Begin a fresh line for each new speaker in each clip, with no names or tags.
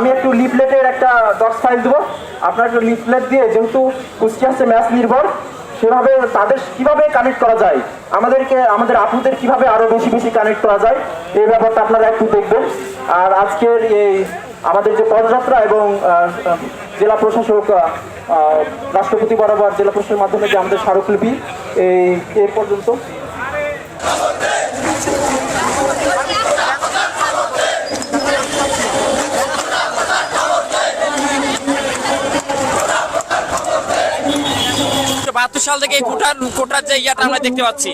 আমি একটু লিফলেটের একটা ডট ফাইল দেবো, আপনার একটু লিফলেট দিয়ে, যেহেতু কুস্তি হচ্ছে ম্যাচ নির্ভর, সেভাবে তাদের কিভাবে কানেক্ট করা যায়, আমাদের আপুদের কিভাবে আরো বেশি বেশি কানেক্ট করা যায়, এই ব্যাপারটা আপনারা একটু দেখবেন। আর আজকের এই আমাদের যে পদযাত্রা এবং জেলা প্রশাসক রাষ্ট্রপতি বরাবর জেলা প্রশাসনের মাধ্যমে যে আমাদের স্মারকলিপি এই পর্যন্ত।
সাল থেকে কোটার যে ইয়াটা আমরা দেখতে পাচ্ছি,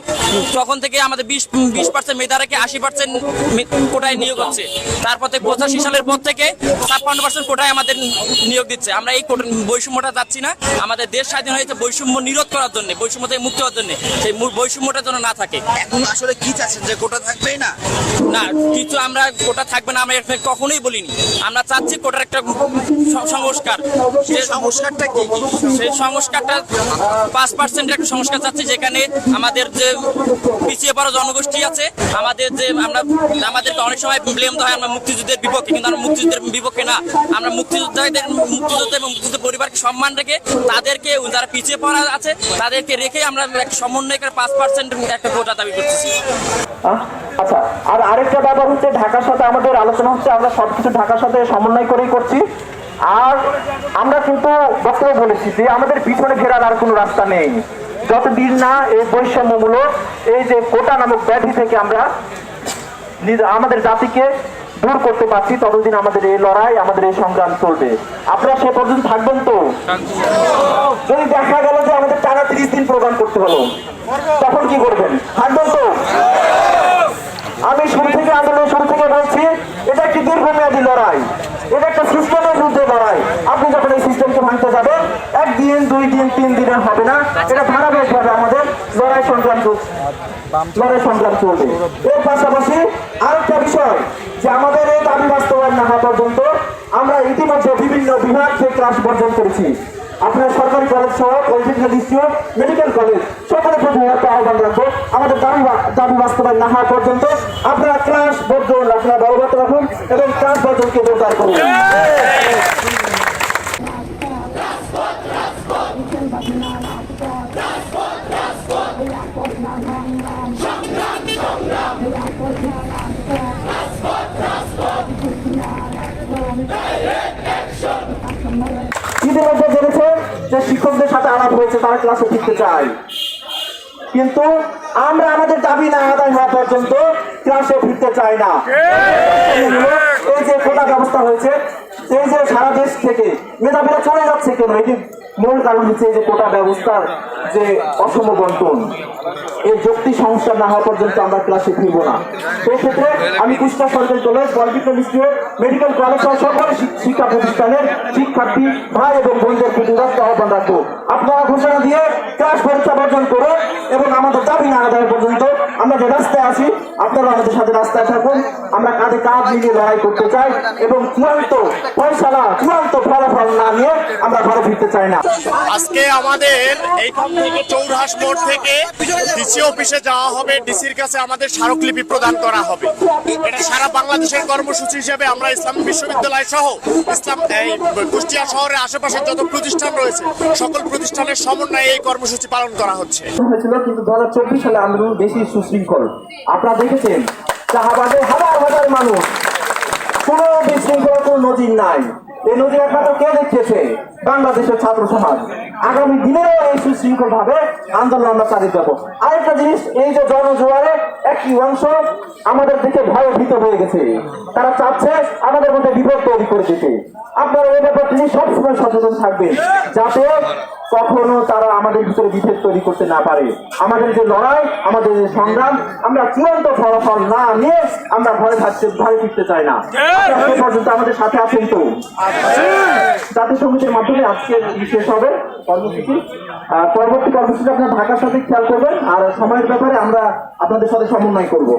তখন থেকে আমাদের 20% মেধারাকে 80% কোটায় নিয়োগ হচ্ছে। তারপর থেকে 85 সালের পর থেকে 56% কোটায় আমাদের নিয়োগ দিচ্ছে। আমরা এই বৈষম্যটা চাচ্ছি না। আমাদের দেশ স্বাধীন হয়েছে বৈষম্য নিরোধ করার জন্য, বৈষম্য থেকে মুক্তি হওয়ার জন্য। সেই বৈষম্যটা যেন না থাকে।
এখন আসলে কি চাচ্ছেন, যে কোটা থাকবেই না?
না, কিছু আমরা কোটা থাকবে না আমরা কখনোই বলিনি। আমরা চাচ্ছি কোটার একটা সংস্কার।
সেই সংস্কারটা কি?
সেই সংস্কারটা 5% একটা সংস্কার চাচ্ছি, যেখানে আমাদের যে পিছিয়ে পড়া জনগোষ্ঠী আছে, আমাদেরকে অনেক সময় ব্লেম দেওয়া হয় আমরা মুক্তিযুদ্ধের বিপক্ষে, কিন্তু আমরা মুক্তিযুদ্ধের বিপক্ষে না। আমরা মুক্তিযুদ্ধ এবং মুক্তিযুদ্ধ পরিবারকে সম্মান রেখে, তাদেরকে যারা পিছিয়ে পড়া আছে তাদেরকে রেখে আমরা একটা সমন্বয় করে 5% একটা কোটা দাবি করতেছি।
আচ্ছা, আর আরেকটা ব্যাপার হচ্ছে, ঢাকার সাথে আমাদের আলোচনা হচ্ছে, আমরা সবকিছু ঢাকার সাথে সমন্বয় করেই করছি। আর আমরা কিন্তু বক্তব্য বলেছি যে আমাদের পিছনে ফেরার আর কোনো রাস্তা নেই, যতদিন না এই বৈষম্যমূলক এই যে কোটা নামক ব্যাধি থেকে আমরা আমাদের জাতিকে দূর করতে পারছি, ততদিন আমাদের এই লড়াই, আমাদের এই সংগ্রাম চলবে। আপনারা সে পর্যন্ত থাকবেন তো? যদি দেখা গেল যে আমাদের টানা 30 দিন প্রোগ্রাম করতে হলো, তখন কি করবেন? থাকবেন তো? আমি আন্দোলন শুরু থেকে বলছি, এটা একটি দীর্ঘমেয়াদী লড়াই, এটা একটা সিস্টেমের বিরুদ্ধে লড়াই। আপনি যখন এই সিস্টেমকে ভাঙতে যাবেন, 1 দিন 2 দিন 3 দিনের হবে না, এটা ধারাবাহিকভাবে আমাদের লড়াই সংগ্রাম চলবে। এর পাশাপাশি আরেকটা বিষয়, যে আমাদের এই দাবি বাস্তবায়ন না হওয়া পর্যন্ত আমরা ইতিমধ্যে বিভিন্ন বিভাগ থেকে ক্লাস বর্জন করেছি। আপনার সরকারি কলেজ সহ পলিটেকনিক ইনস্টিটিউট, মেডিকেল কলেজ, সকলের প্রতি একটা আহ্বান রাখবো, আমাদের দাবি বাস্তবায়ন না হওয়া পর্যন্ত আপনারা ক্লাস বর্জন, আপনারা বলবৎ রাখুন এবং ক্লাস বর্জনকে জোরদার করুন। ইতিমধ্যে জেনেছে যে শিক্ষকদের সাথে আলাপ হয়েছে, তারা ক্লাসে ফিরতে চায়, কিন্তু আমরা আমাদের দাবি না আদায় হওয়া পর্যন্ত ক্লাসে ফিরতে চাই না। এই যে কোটা ব্যবস্থা হয়েছে, এই যে সারা দেশ থেকে মেধাবীরা চলে যাচ্ছে কেন, এটি মূল কারণ হচ্ছে এই যে কোটা ব্যবস্থার যে অসম বন্টন, এই যুক্তি সংস্কার না হওয়া পর্যন্ত আমরা ক্লাসে ফিরবো না। সেই ক্ষেত্রে আমি কুষ্টিয়া সরকারি college, polytechnic institute, medical college সহ সকল শিক্ষা প্রতিষ্ঠানের শিক্ষার্থী ভাই এবং বোনদের প্রতি আহ্বান রাখবো, আপনারা ঘোষণা দিয়ে ক্লাস পরীক্ষা বর্জন করুন এবং আমাদের দাবি না আদায় পর্যন্ত আমরা যে রাস্তায় আছি, আপনারা আমাদের সাথে রাস্তায় থাকুন। আমরা কাঁধে কাঁধ মিলিয়ে লড়াই করতে চাই এবং চূড়ান্ত ফলাফল না নিয়ে আমরা ঘরে ফিরতে চাই না।
আজকে আমাদের এইখান থেকে চৌরাহাস মোড় থেকে ডিসি অফিসে যাওয়া হবে, ডিসির কাছে আমাদের স্মারকলিপি প্রদান করা হবে। এটা সারা বাংলাদেশের কর্মসূচি হিসেবে আমরা ইসলাম বিশ্ববিদ্যালয় সহ এই কুষ্টিয়া শহরের আশেপাশে যত প্রতিষ্ঠান রয়েছে সকল প্রতিষ্ঠানের সমন্বয়ে এই কর্মসূচি পালন করা হচ্ছে।
কিন্তু 2024 সালে আন্দোলন বেশি সুশৃঙ্খল। আপনারা দেখেছেন শাহবাগে হাজার মানুষ, কোন বিশৃঙ্খলা, কোন নজির নাই। এই নজির একমাত্র কে দেখেছে? বাংলাদেশের ছাত্র সমাজ। আগামী দিনেও এই সুশৃঙ্খল ভাবে আন্দোলন আমরা চালিয়ে যাবো। আরেকটা জিনিস, এই যে জনজোয়ারে একটি অংশ আমাদের দিকে ভয়ভীত হয়ে গেছে, তারা চাচ্ছে আমাদের মধ্যে বিপদ তৈরি করে দিতে। আপনারা এই ব্যাপারে তিনি সবসময় সচেতন থাকবেন, যাতে কখনো তারা আমাদের ভিতরে বিভেদ তৈরি করতে না পারে। আমাদের যে লড়াই, আমাদের যে সংগ্রাম, আমরা চূড়ান্ত ফলাফল না নিয়ে আমরা ভয় ফিরতে চাই না। আজকে পর্যন্ত আমাদের সাথে আছেন তো? জাতীয় সঙ্গীতের মাধ্যমে আজকে শেষ হবে কর্মসূচি। পরবর্তী কর্মসূচি আপনারা ঢাকার সাথে খেয়াল করবেন, আর সময়ের ব্যাপারে আমরা আপনাদের সাথে সমন্বয় করবো।